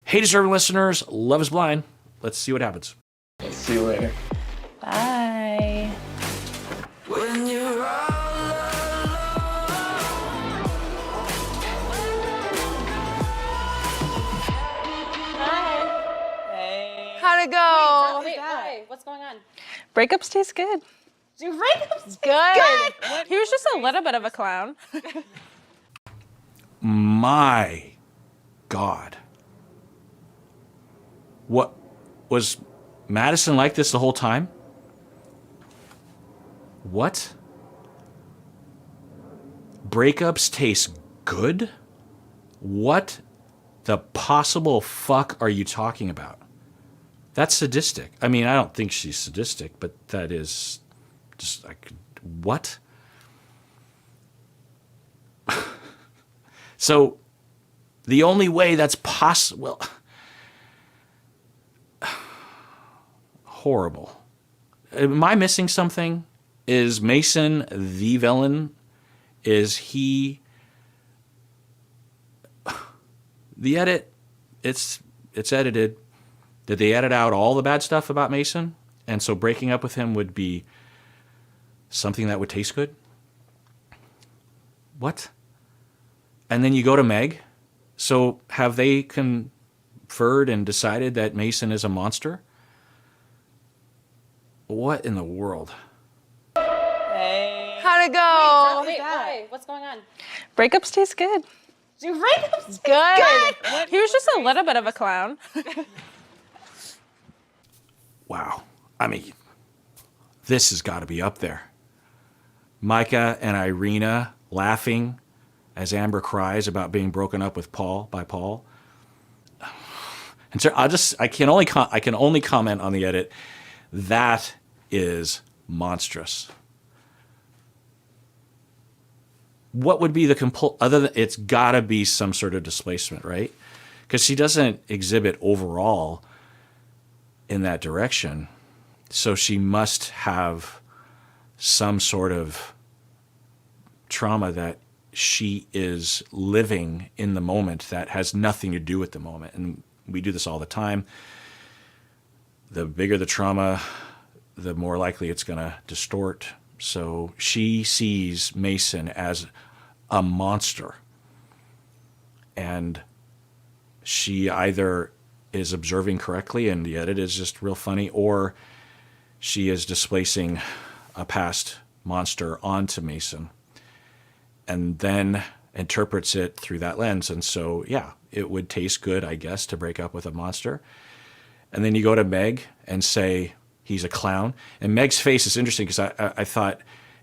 Hey, deserving listeners, Love is Blind. Let's see what happens. I'll see you later. Bye. When you're all How'd it go? Wait, what's going on? Breakups taste good. Do breakups Good. He was just a little bit of a clown. My God. What, was Madison like this the whole time? What? Breakups taste good? What the possible fuck are you talking about? That's sadistic. I mean, I don't think she's sadistic, but that is just like, what? So the only way that's possible, horrible. Am I missing something? Is Mason the villain? Is he the edit? It's edited. Did they edit out all the bad stuff about Mason? And so breaking up with him would be something that would taste good? What? And then you go to Meg. So have they conferred and decided that Mason is a monster? What in the world? How'd it go? Wait, what's going on? Breakups taste good. Do breakups Good. He was just a little bit of a clown. Wow. I mean, this has got to be up there. Micah and Irina laughing as Amber cries about being broken up with by Paul. And so I can only comment on the edit. That is monstrous. What would be the other than it's got to be some sort of displacement, right? Because she doesn't exhibit overall in that direction. So she must have some sort of trauma that she is living in the moment that has nothing to do with the moment. And we do this all the time. The bigger the trauma, the more likely it's going to distort. So she sees Mason as a monster. And she either is observing correctly and the edit is just real funny, or she is displacing a past monster onto Mason and then interprets it through that lens. And so, yeah, it would taste good, I guess, to break up with a monster. And then you go to Meg and say he's a clown. And Meg's face is interesting because I thought,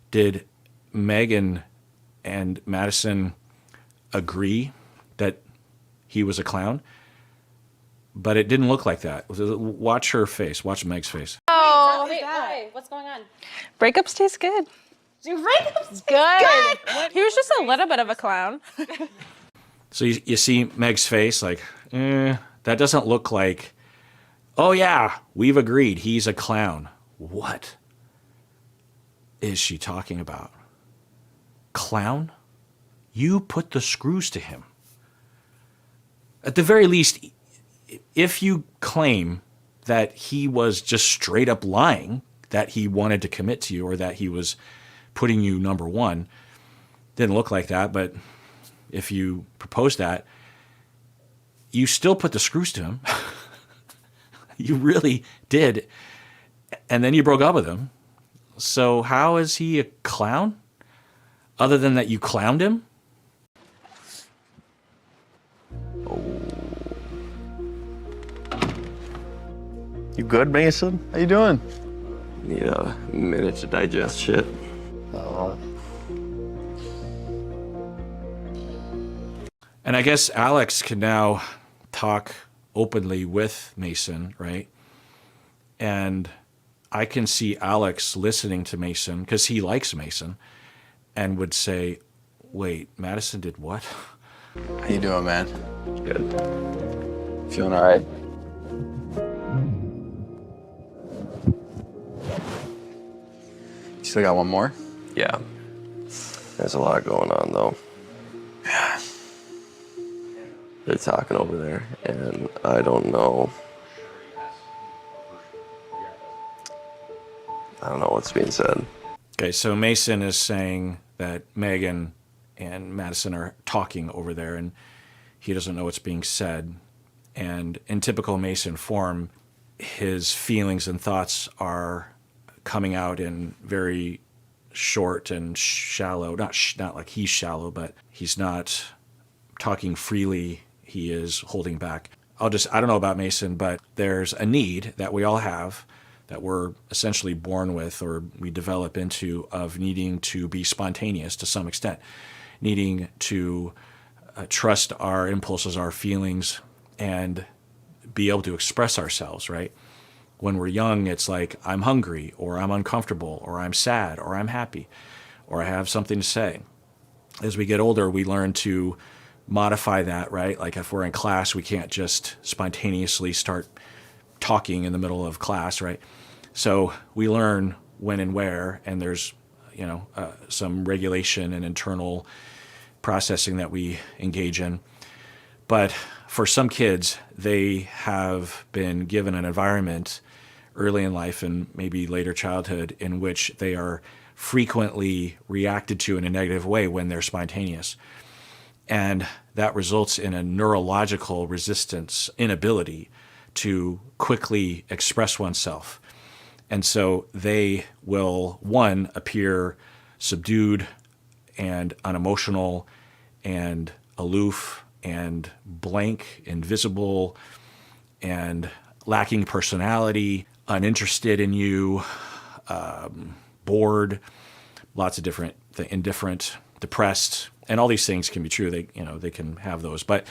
did Meg and Madison agree that he was a clown? But it didn't look like that. Watch her face. Watch Meg's face. Oh, Wait, what's going on? breakups taste good. Do breakups Good. He was just a little bit of a clown. So you see Meg's face like, that doesn't look like, oh yeah, we've agreed he's a clown. What is she talking about? Clown? You put the screws to him. At the very least, if you claim that he was just straight up lying, that he wanted to commit to you or that he was putting you number one, didn't look like that, but if you propose that, you still put the screws to him. You really did. And then you broke up with him. So how is he a clown? Other than that you clowned him? You good, Mason? How you doing? Need a minute to digest shit. Oh. And I guess Alex can now talk openly with Mason, right? And I can see Alex listening to Mason because he likes Mason and would say, wait, Madison did what? How you doing, man? Good. Feeling all right? You still got one more? Yeah. There's a lot going on, though. Yeah. They're talking over there, and I don't know. I don't know what's being said. Okay, so Mason is saying that Megan and Madison are talking over there, and he doesn't know what's being said. And in typical Mason form, his feelings and thoughts are coming out in very short and shallow. Not like he's shallow, but he's not talking freely. He is holding back. I don't know about Mason, but there's a need that we all have, that we're essentially born with or we develop into, of needing to be spontaneous to some extent, needing to trust our impulses, our feelings, and be able to express ourselves, right? When we're young, it's like, I'm hungry, or I'm uncomfortable, or I'm sad, or I'm happy, or I have something to say. As we get older, we learn to modify that, right? Like if we're in class, we can't just spontaneously start talking in the middle of class, right? So we learn when and where, and there's, some regulation and internal processing that we engage in. But for some kids, they have been given an environment early in life and maybe later childhood in which they are frequently reacted to in a negative way when they're spontaneous. And that results in a neurological resistance, inability to quickly express oneself. And so they will, one, appear subdued and unemotional and aloof and blank, invisible, and lacking personality, uninterested in you, bored, lots of different, indifferent, depressed, and all these things can be true. They can have those, but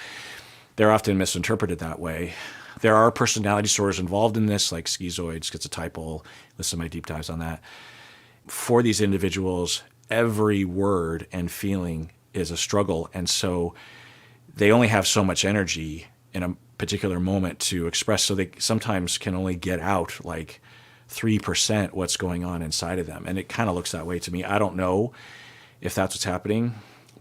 they're often misinterpreted that way. There are personality disorders involved in this, like schizoid, schizotypal. Listen to my deep dives on that. For these individuals, every word and feeling is a struggle, and so they only have so much energy in a particular moment to express, so they sometimes can only get out like 3% what's going on inside of them. And it kind of looks that way to me. I don't know if that's what's happening,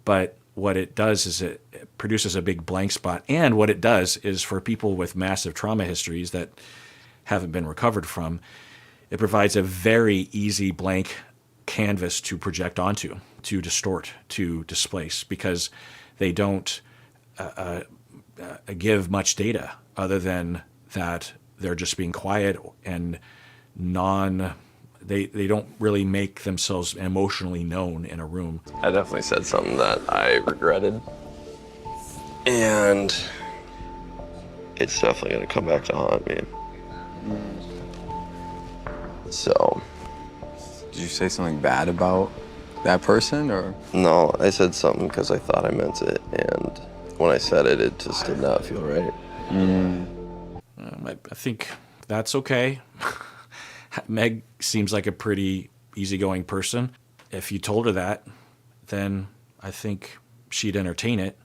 but what it does is it produces a big blank spot. And what it does is, for people with massive trauma histories that haven't been recovered from, it provides a very easy blank canvas to project onto, to distort, to displace, because they don't give much data other than that they're just being quiet and they don't really make themselves emotionally known in a room. I definitely said something that I regretted. And it's definitely going to come back to haunt me. So. Did you say something bad about that person, or? No, I said something because I thought I meant it. And when I said it, it just did not feel right. I think that's okay. Meg seems like a pretty easygoing person. If you told her that, then I think she'd entertain it.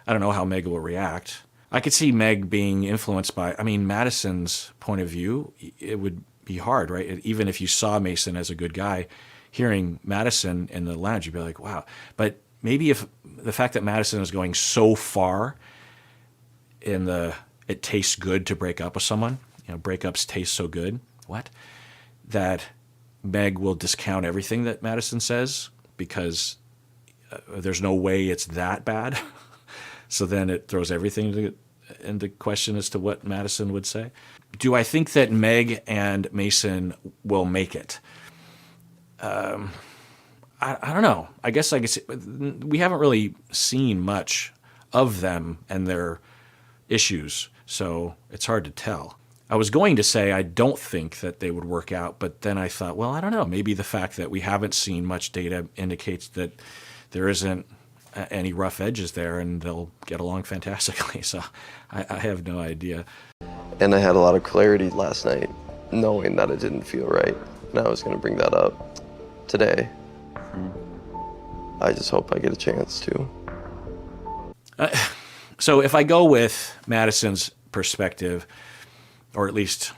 I don't know how Meg will react. I could see Meg being influenced by, Madison's point of view. It would be hard, right? Even if you saw Mason as a good guy, hearing Madison in the lounge, you'd be like, wow. But maybe if the fact that Madison is going so far in it tastes good to break up with someone, breakups taste so good, that Meg will discount everything that Madison says because there's no way it's that bad. So then it throws everything into question as to what Madison would say. Do I think that Meg and Mason will make it? I don't know. I guess we haven't really seen much of them and their issues, so it's hard to tell. I was going to say I don't think that they would work out, but then I thought, well, I don't know. Maybe the fact that we haven't seen much data indicates that there isn't any rough edges there and they'll get along fantastically. So I have no idea. And I had a lot of clarity last night, knowing that it didn't feel right. And I was going to bring that up today. I just hope I get a chance to. So if I go with Madison's perspective, or at least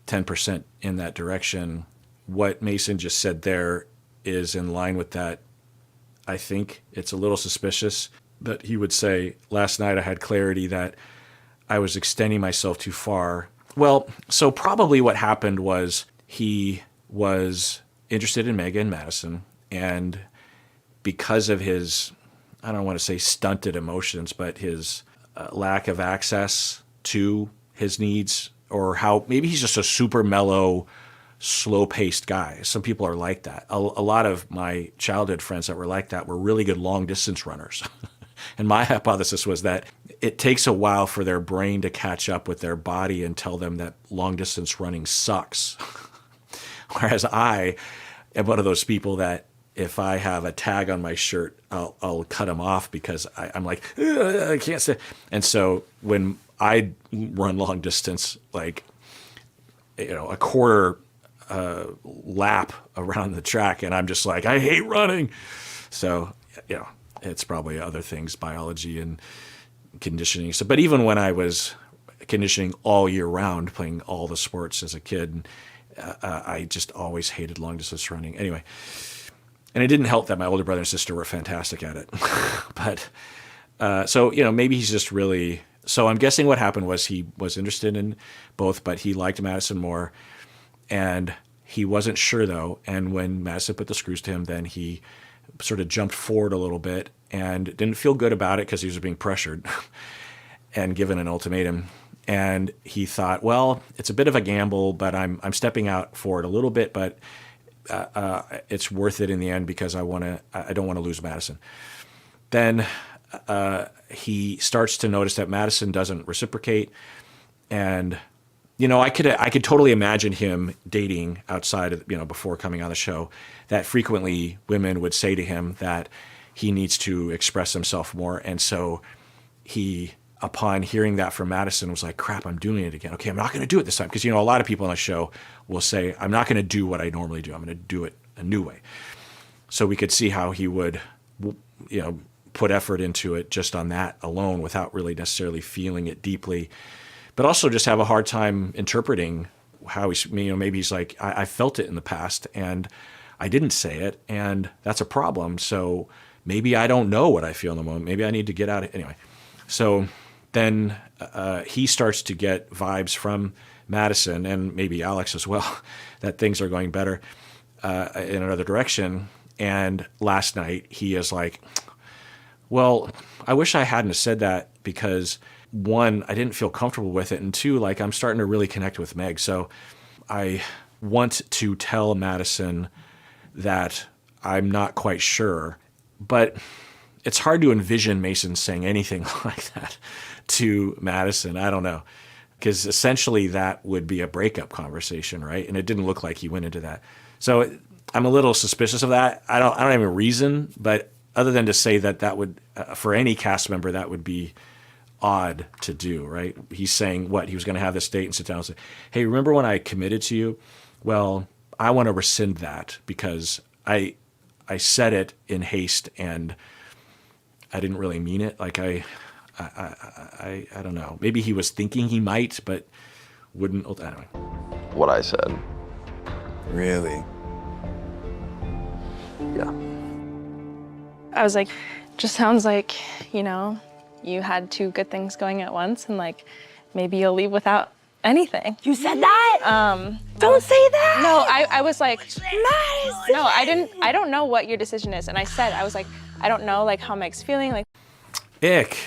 10% in that direction, what Mason just said there is in line with that. I think it's a little suspicious. that he would say, last night I had clarity that I was extending myself too far. Well, so probably what happened was he was interested in Megan and Madison, and because of his, I don't want to say stunted emotions, but his lack of access to his needs, or how maybe he's just a super mellow, slow-paced guy. Some people are like that. A lot of my childhood friends that were like that were really good long-distance runners. And my hypothesis was that it takes a while for their brain to catch up with their body and tell them that long-distance running sucks. Whereas I am one of those people that if I have a tag on my shirt, I'll cut them off because I'm like, I can't say. And so when I run long distance, like, a quarter lap around the track, and I'm just like, I hate running. So, it's probably other things, biology and conditioning. So, but even when I was conditioning all year round, playing all the sports as a kid, I just always hated long distance running. Anyway, and it didn't help that my older brother and sister were fantastic at it. But so, maybe he's just really. So I'm guessing what happened was he was interested in both, but he liked Madison more, and he wasn't sure though. And when Madison put the screws to him, then he sort of jumped forward a little bit and didn't feel good about it because he was being pressured and given an ultimatum. And he thought, well, it's a bit of a gamble, but I'm stepping out for it a little bit, but it's worth it in the end because I don't want to lose Madison. Then he starts to notice that Madison doesn't reciprocate, and I could totally imagine him dating outside of before coming on the show, that frequently women would say to him that he needs to express himself more, and so he, upon hearing that from Madison, was like, crap, I'm doing it again. Okay, I'm not going to do it this time. Because, a lot of people on the show will say, I'm not going to do what I normally do. I'm going to do it a new way. So we could see how he would, put effort into it just on that alone without really necessarily feeling it deeply. But also just have a hard time interpreting how he's, maybe he's like, I felt it in the past and I didn't say it. And that's a problem. So maybe I don't know what I feel in the moment. Maybe I need to get out of it. Anyway, so then he starts to get vibes from Madison and maybe Alex as well, that things are going better in another direction. And last night he is like, well, I wish I hadn't have said that because one, I didn't feel comfortable with it. And two, like I'm starting to really connect with Meg. So I want to tell Madison that I'm not quite sure, but it's hard to envision Mason saying anything like that to Madison. I don't know. Because essentially that would be a breakup conversation, right? And it didn't look like he went into that. So I'm a little suspicious of that. I don't have a reason, but other than to say that would, for any cast member, that would be odd to do, right? He's saying what? He was going to have this date and sit down and say, hey, remember when I committed to you? Well, I want to rescind that because I said it in haste and I didn't really mean it. Like I don't know. Maybe he was thinking he might, but wouldn't. Anyway. What I said. Really? Yeah. I was like, just sounds like, you had two good things going at once and like maybe you'll leave without anything. You said that? Don't say that. No, I was like, Madison. no, I don't know what your decision is. And I was like, I don't know like how Meg's feeling. Like, Ick.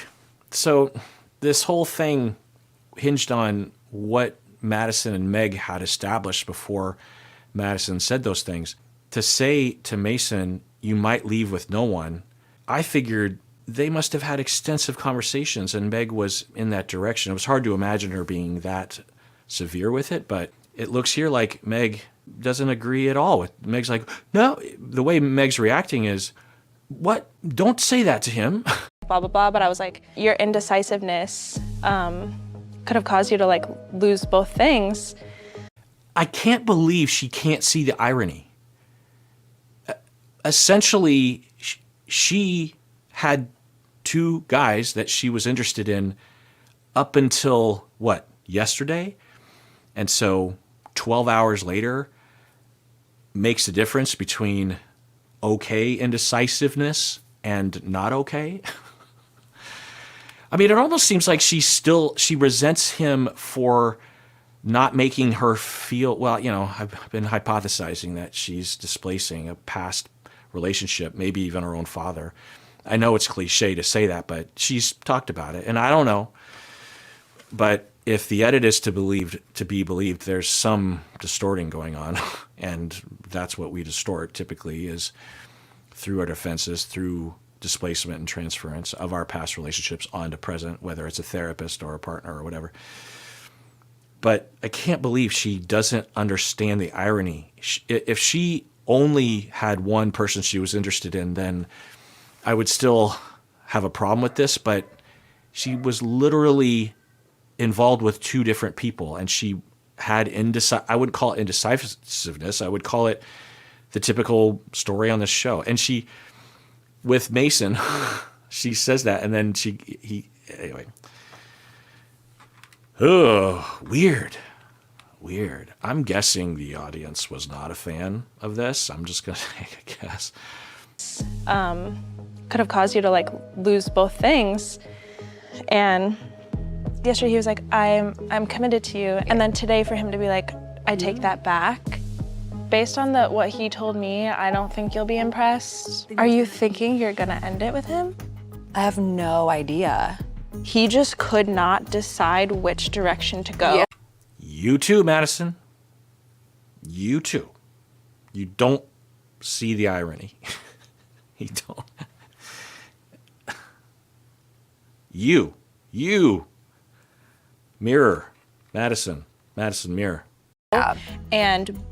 So this whole thing hinged on what Madison and Meg had established before Madison said those things. To say to Mason, you might leave with no one, I figured they must have had extensive conversations and Meg was in that direction. It was hard to imagine her being that severe with it, but it looks here like Meg doesn't agree at all with Meg's like, no, the way Meg's reacting is, what? Don't say that to him. blah, blah, blah. But I was like, your indecisiveness could have caused you to like lose both things. I can't believe she can't see the irony. Essentially, she had two guys that she was interested in up until, what, yesterday? And so 12 hours later makes the difference between okay indecisiveness and not okay. I mean, it almost seems like she resents him for not making her feel, well, I've been hypothesizing that she's displacing a past relationship, maybe even her own father. I know it's cliche to say that, but she's talked about it, and I don't know. But if the edit is to be believed, there's some distorting going on, and that's what we distort typically is through our defenses, through displacement and transference of our past relationships onto present, whether it's a therapist or a partner or whatever. But I can't believe she doesn't understand the irony. If she only had one person she was interested in, then I would still have a problem with this. But she was literally involved with two different people, and she had I wouldn't call it indecisiveness. I would call it the typical story on this show. And she, with Mason, she says that, and then anyway. Oh, weird. I'm guessing the audience was not a fan of this. I'm just going to say, I guess. Could have caused you to like lose both things. And yesterday he was like, I'm committed to you. And then today for him to be like, I take that back. Based on what he told me, I don't think you'll be impressed. Are you thinking you're gonna end it with him? I have no idea. He just could not decide which direction to go. Yeah. You too, Madison. You too. You don't see the irony. You don't. You. Mirror. Madison, mirror. And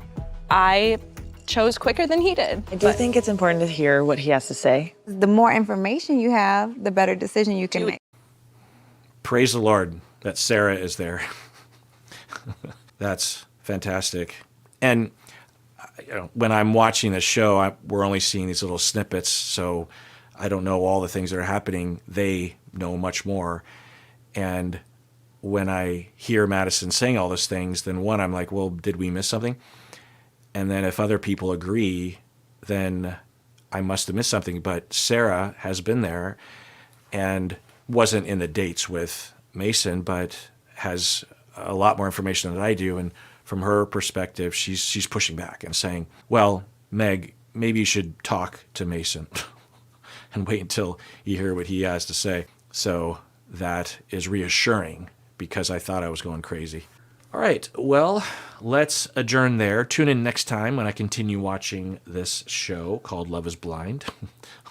I chose quicker than he did. I do think it's important to hear what he has to say. The more information you have, the better decision you can make. Praise the Lord that Sarah is there. That's fantastic. And when I'm watching this show, we're only seeing these little snippets, so I don't know all the things that are happening. They know much more. And when I hear Madison saying all those things, then one, I'm like, well, did we miss something? And then if other people agree, then I must have missed something. But Sarah has been there and wasn't in the dates with Mason, but has a lot more information than I do. And from her perspective, she's pushing back and saying, well, Meg, maybe you should talk to Mason and wait until you hear what he has to say. So that is reassuring because I thought I was going crazy. All right, well, let's adjourn there. Tune in next time when I continue watching this show called Love is Blind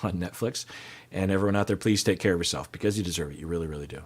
on Netflix. And everyone out there, please take care of yourself because you deserve it. You really, really do.